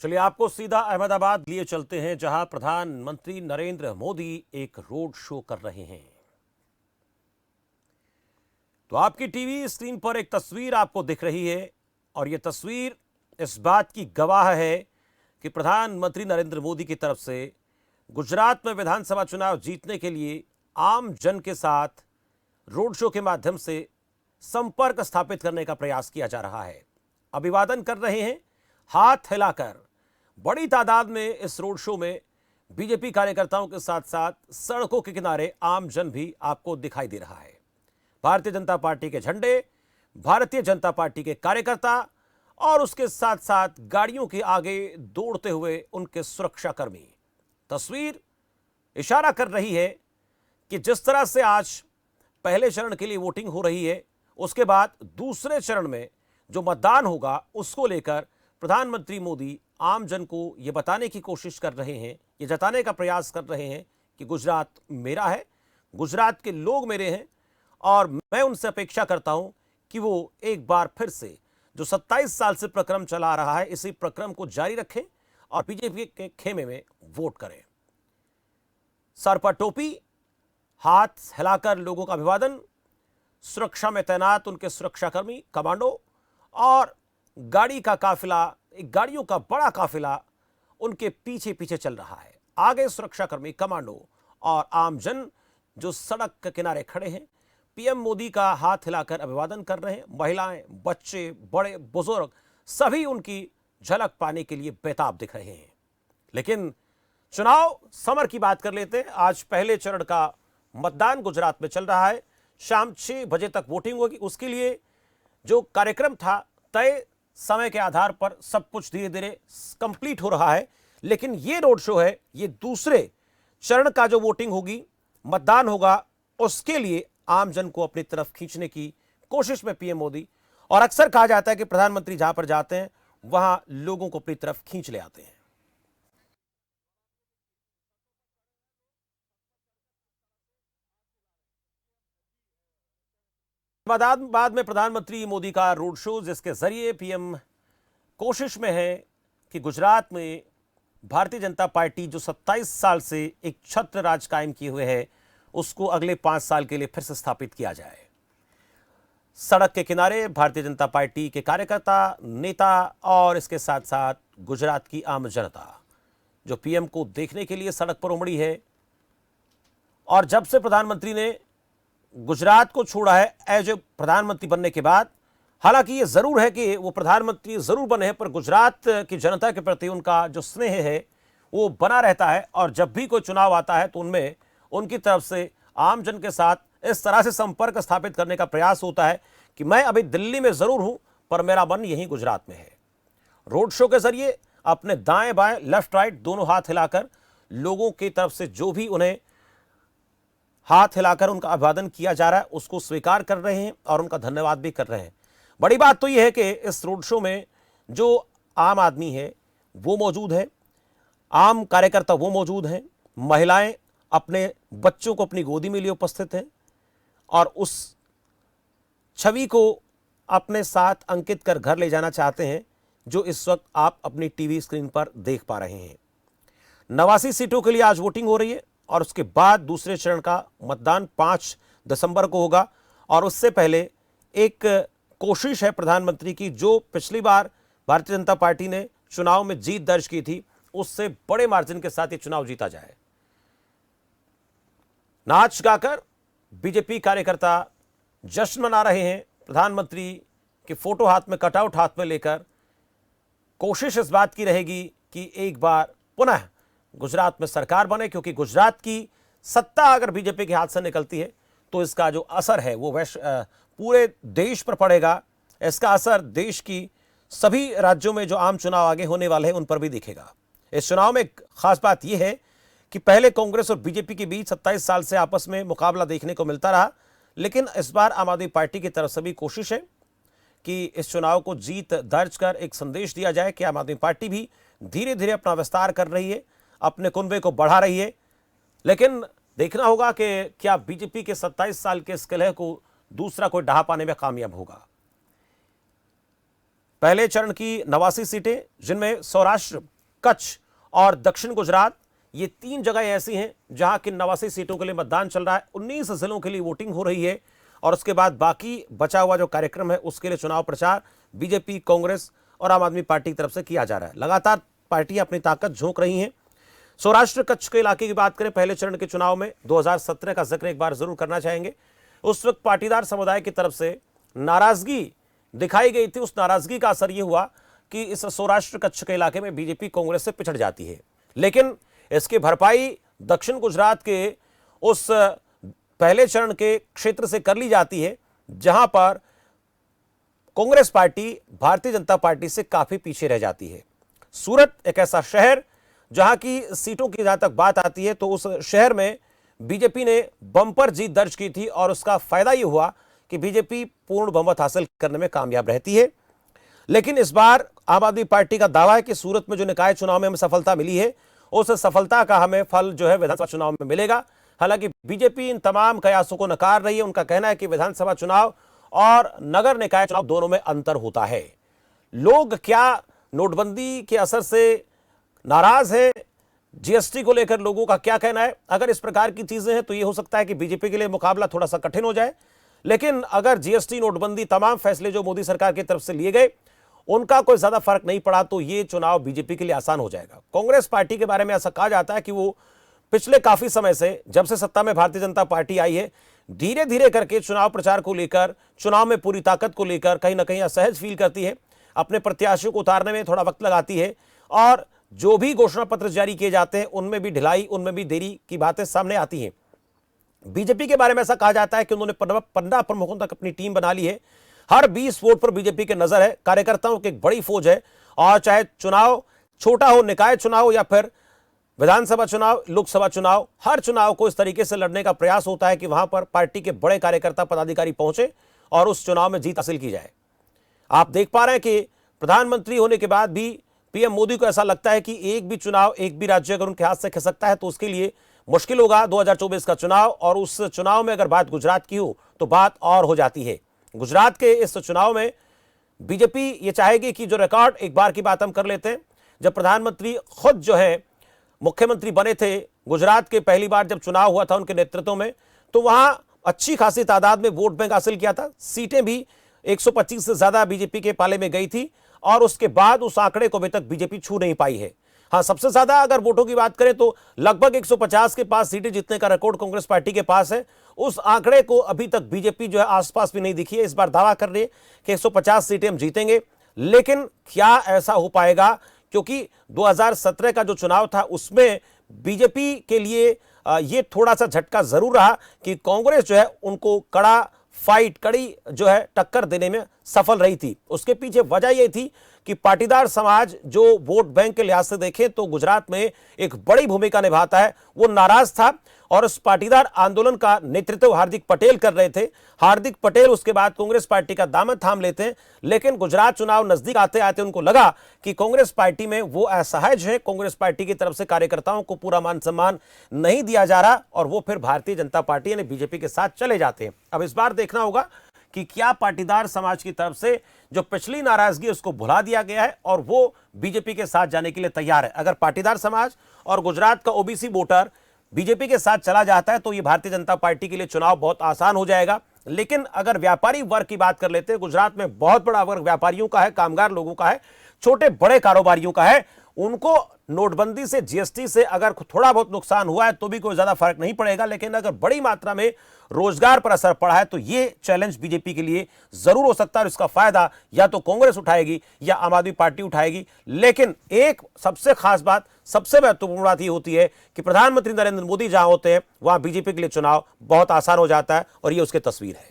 चलिए आपको सीधा अहमदाबाद लिए चलते हैं, जहां प्रधानमंत्री नरेंद्र मोदी एक रोड शो कर रहे हैं। तो आपकी टीवी स्क्रीन पर एक तस्वीर आपको दिख रही है और यह तस्वीर इस बात की गवाह है कि प्रधानमंत्री नरेंद्र मोदी की तरफ से गुजरात में विधानसभा चुनाव जीतने के लिए आम जन के साथ रोड शो के माध्यम से संपर्क स्थापित करने का प्रयास किया जा रहा है। अभिवादन कर रहे हैं हाथ हिलाकर। बड़ी तादाद में इस रोड शो में बीजेपी कार्यकर्ताओं के साथ साथ सड़कों के किनारे आम जन भी आपको दिखाई दे रहा है। भारतीय जनता पार्टी के झंडे, भारतीय जनता पार्टी के कार्यकर्ता और उसके साथ साथ गाड़ियों के आगे दौड़ते हुए उनके सुरक्षाकर्मी। तस्वीर इशारा कर रही है कि जिस तरह से आज पहले चरण के लिए वोटिंग हो रही है, उसके बाद दूसरे चरण में जो मतदान होगा उसको लेकर प्रधानमंत्री मोदी आम जन को यह बताने की कोशिश कर रहे हैं, ये जताने का प्रयास कर रहे हैं कि गुजरात मेरा है, गुजरात के लोग मेरे हैं और मैं उनसे अपेक्षा करता हूं कि वो एक बार फिर से जो 27 साल से प्रक्रम चला रहा है, इसी प्रक्रम को जारी रखें और बीजेपी के खेमे में वोट करें। सर पर टोपी, हाथ हिलाकर लोगों का अभिवादन, सुरक्षा में तैनात उनके सुरक्षाकर्मी, कमांडो और गाड़ी का काफिला, एक गाड़ियों का बड़ा काफिला उनके पीछे पीछे चल रहा है। आगे सुरक्षाकर्मी, कमांडो और आमजन जो सड़क के किनारे खड़े हैं, पीएम मोदी का हाथ हिलाकर अभिवादन कर रहे हैं। महिलाएं, बच्चे, बड़े बुजुर्ग सभी उनकी झलक पाने के लिए बेताब दिख रहे हैं। लेकिन चुनाव समर की बात कर लेते हैं। आज पहले चरण का मतदान गुजरात में चल रहा है। शाम 6 बजे तक वोटिंग होगी। उसके लिए जो कार्यक्रम था तय समय के आधार पर सब कुछ धीरे धीरे कंप्लीट हो रहा है। लेकिन ये रोड शो है, ये दूसरे चरण का जो वोटिंग होगी, मतदान होगा, उसके लिए आम जन को अपनी तरफ खींचने की कोशिश में पीएम मोदी। और अक्सर कहा जाता है कि प्रधानमंत्री जहां पर जाते हैं वहां लोगों को अपनी तरफ खींच ले आते हैं। बाद में प्रधानमंत्री मोदी का रोड शो, जिसके जरिए पीएम कोशिश में है कि गुजरात में भारतीय जनता पार्टी जो 27 साल से एक छत्र राज कायम किए हुए है, उसको अगले 5 साल के लिए फिर से स्थापित किया जाए। सड़क के किनारे भारतीय जनता पार्टी के कार्यकर्ता, नेता और इसके साथ साथ गुजरात की आम जनता जो पीएम को देखने के लिए सड़क पर उमड़ी है। और जब से प्रधानमंत्री ने गुजरात को छोड़ा है एज ए प्रधानमंत्री बनने के बाद, हालांकि ये जरूर है कि वो प्रधानमंत्री जरूर बने हैं, पर गुजरात की जनता के प्रति उनका जो स्नेह है वो बना रहता है। और जब भी कोई चुनाव आता है तो उनमें उनकी तरफ से आम जन के साथ इस तरह से संपर्क स्थापित करने का प्रयास होता है कि मैं अभी दिल्ली में जरूर हूं पर मेरा मन यहीं गुजरात में है। रोड शो के जरिए अपने दाएं बाएं, लेफ्ट राइट दोनों हाथ हिलाकर लोगों की तरफ से जो भी उन्हें हाथ हिलाकर उनका अभिवादन किया जा रहा है उसको स्वीकार कर रहे हैं और उनका धन्यवाद भी कर रहे हैं। बड़ी बात तो यह है कि इस रोड शो में जो आम आदमी है वो मौजूद है, आम कार्यकर्ता वो मौजूद हैं, महिलाएं अपने बच्चों को अपनी गोदी में लिए उपस्थित हैं और उस छवि को अपने साथ अंकित कर घर ले जाना चाहते हैं जो इस वक्त आप अपनी टीवी स्क्रीन पर देख पा रहे हैं। 89 सीटों के लिए आज वोटिंग हो रही है और उसके बाद दूसरे चरण का मतदान 5 दिसंबर को होगा। और उससे पहले एक कोशिश है प्रधानमंत्री की, जो पिछली बार भारतीय जनता पार्टी ने चुनाव में जीत दर्ज की थी, उससे बड़े मार्जिन के साथ ये चुनाव जीता जाए। नाच गाकर बीजेपी कार्यकर्ता जश्न मना रहे हैं। प्रधानमंत्री के फोटो हाथ में, कटआउट हाथ में लेकर कोशिश इस बात की रहेगी कि एक बार पुनः गुजरात में सरकार बने, क्योंकि गुजरात की सत्ता अगर बीजेपी के हाथ से निकलती है तो इसका जो असर है वो पूरे देश पर पड़ेगा। इसका असर देश की सभी राज्यों में जो आम चुनाव आगे होने वाले हैं उन पर भी दिखेगा। इस चुनाव में एक खास बात यह है कि पहले कांग्रेस और बीजेपी के बीच 27 साल से आपस में मुकाबला देखने को मिलता रहा, लेकिन इस बार आम आदमी पार्टी की तरफ से भी कोशिश है कि इस चुनाव को जीत दर्ज कर एक संदेश दिया जाए कि आम आदमी पार्टी भी धीरे धीरे अपना विस्तार कर रही है, अपने कुनबे को बढ़ा रही है। लेकिन देखना होगा कि क्या बीजेपी के 27 साल के इस किले को दूसरा कोई ढहा पाने में कामयाब होगा। पहले चरण की 89 सीटें, जिनमें सौराष्ट्र, कच्छ और दक्षिण गुजरात, ये 3 जगह ऐसी हैं जहां की 89 सीटों के लिए मतदान चल रहा है। 19 जिलों के लिए वोटिंग हो रही है और उसके बाद बाकी बचा हुआ जो कार्यक्रम है उसके लिए चुनाव प्रचार बीजेपी, कांग्रेस और आम आदमी पार्टी की तरफ से किया जा रहा है। लगातार पार्टियां अपनी ताकत झोंक रही हैं। सौराष्ट्र कच्छ के इलाके की बात करें, पहले चरण के चुनाव में 2017 का जिक्र एक बार जरूर करना चाहेंगे। उस वक्त पाटीदार समुदाय की तरफ से नाराजगी दिखाई गई थी। उस नाराजगी का असर यह हुआ कि इस सौराष्ट्र कच्छ के इलाके में बीजेपी कांग्रेस से पिछड़ जाती है, लेकिन इसकी भरपाई दक्षिण गुजरात के उस पहले चरण के क्षेत्र से कर ली जाती है, जहां पर कांग्रेस पार्टी भारतीय जनता पार्टी से काफी पीछे रह जाती है। सूरत एक ऐसा शहर जहां की सीटों की जहां तक बात आती है तो उस शहर में बीजेपी ने बम्पर जीत दर्ज की थी और उसका फायदा यह हुआ कि बीजेपी पूर्ण बहुमत हासिल करने में कामयाब रहती है। लेकिन इस बार आम आदमी पार्टी का दावा है कि सूरत में जो निकाय चुनाव में हमें सफलता मिली है, उस सफलता का हमें फल जो है विधानसभा चुनाव में मिलेगा। हालांकि बीजेपी इन तमाम कयासों को नकार रही है। उनका कहना है कि विधानसभा चुनाव और नगर निकाय चुनाव दोनों में अंतर होता है। लोग क्या नोटबंदी के असर से नाराज है, जीएसटी को लेकर लोगों का क्या कहना है? अगर इस प्रकार की चीजें हैं तो यह हो सकता है कि बीजेपी के लिए मुकाबला थोड़ा सा कठिन हो जाए। लेकिन अगर जीएसटी, नोटबंदी, तमाम फैसले जो मोदी सरकार की तरफ से लिए गए, उनका कोई ज्यादा फर्क नहीं पड़ा तो यह चुनाव बीजेपी के लिए आसान हो जाएगा। कांग्रेस पार्टी के बारे में ऐसा कहा जाता है कि वो पिछले काफी समय से, जब से सत्ता में भारतीय जनता पार्टी आई है, धीरे धीरे करके चुनाव प्रचार को लेकर, चुनाव में पूरी ताकत को लेकर कहीं ना कहीं असहज फील करती है। अपने प्रत्याशियों को उतारने में थोड़ा वक्त लगाती है और जो भी घोषणा पत्र जारी किए जाते हैं उनमें भी ढिलाई, उनमें भी देरी की बातें सामने आती हैं। बीजेपी के बारे में ऐसा कहा जाता है कि उन्होंने 15 प्रमुखों तक अपनी टीम बना ली है। हर 20 वोट पर बीजेपी की नजर है। कार्यकर्ताओं की एक बड़ी फौज है और चाहे चुनाव छोटा हो, निकाय चुनाव या फिर विधानसभा चुनाव, लोकसभा चुनाव, हर चुनाव को इस तरीके से लड़ने का प्रयास होता है कि वहां पर पार्टी के बड़े कार्यकर्ता, पदाधिकारी पहुंचे और उस चुनाव में जीत हासिल की जाए। आप देख पा रहे हैं कि प्रधानमंत्री होने के बाद भी पीएम मोदी को ऐसा लगता है कि एक भी चुनाव, एक भी राज्य अगर उनके हाथ से खिसकता है तो उसके लिए मुश्किल होगा 2024 का चुनाव। और उस चुनाव में अगर बात गुजरात की हो तो बात और हो जाती है। गुजरात के इस चुनाव में बीजेपी ये चाहेगी कि जो रिकॉर्ड, एक बार की बात हम कर लेते हैं, जब प्रधानमंत्री खुद जो है मुख्यमंत्री बने थे गुजरात के, पहली बार जब चुनाव हुआ था उनके नेतृत्व में, तो वहां अच्छी खासी तादाद में वोट बैंक हासिल किया था। सीटें भी 125 से ज्यादा बीजेपी के पाले में गई थी और उसके बाद उस आंकड़े को अभी तक बीजेपी छू नहीं पाई है। हां, सबसे ज्यादा अगर वोटों की बात करें तो लगभग 150 के पास सीटें जीतने का रिकॉर्ड कांग्रेस पार्टी के पास है। उस आंकड़े को अभी तक बीजेपी जो है आसपास भी नहीं दिखी है। इस बार दावा कर रही है कि 150 सीटें हम जीतेंगे, लेकिन क्या ऐसा हो पाएगा? क्योंकि 2017 का जो चुनाव था उसमें बीजेपी के लिए ये थोड़ा सा झटका जरूर रहा कि कांग्रेस जो है उनको कड़ी जो है टक्कर देने में सफल रही थी। उसके पीछे वजह यह थी कि पाटीदार समाज जो वोट बैंक के लिहाज से देखें तो गुजरात में एक बड़ी भूमिका निभाता है, वो नाराज था और उस पाटीदार आंदोलन का नेतृत्व हार्दिक पटेल कर रहे थे। हार्दिक पटेल उसके बाद कांग्रेस पार्टी का दामन थाम लेते हैं, लेकिन गुजरात चुनाव नजदीक आते आते उनको लगा कि कांग्रेस पार्टी में वो असहज है, कांग्रेस पार्टी की तरफ से कार्यकर्ताओं को पूरा मान सम्मान नहीं दिया जा रहा और वो फिर भारतीय जनता पार्टी यानी बीजेपी के साथ चले जाते हैं। अब इस बार देखना होगा कि क्या पाटीदार समाज की तरफ से जो पिछली नाराजगी उसको भुला दिया गया है और वो बीजेपी के साथ जाने के लिए तैयार है। अगर पाटीदार समाज और गुजरात का ओबीसी वोटर बीजेपी के साथ चला जाता है तो ये भारतीय जनता पार्टी के लिए चुनाव बहुत आसान हो जाएगा। लेकिन अगर व्यापारी वर्ग की बात कर लेते हैं, गुजरात में बहुत बड़ा वर्ग व्यापारियों का है, कामगार लोगों का है, छोटे बड़े कारोबारियों का है। उनको नोटबंदी से, जीएसटी से अगर थोड़ा बहुत नुकसान हुआ है तो भी कोई ज्यादा फर्क नहीं पड़ेगा, लेकिन अगर बड़ी मात्रा में रोजगार पर असर पड़ा है तो यह चैलेंज बीजेपी के लिए जरूर हो सकता है और इसका फायदा या तो कांग्रेस उठाएगी या आम आदमी पार्टी उठाएगी। लेकिन एक सबसे खास बात, सबसे महत्वपूर्ण बात यह होती है कि प्रधानमंत्री नरेंद्र मोदी जहां होते हैं वहां बीजेपी के लिए चुनाव बहुत आसान हो जाता है और यह उसकी तस्वीर है।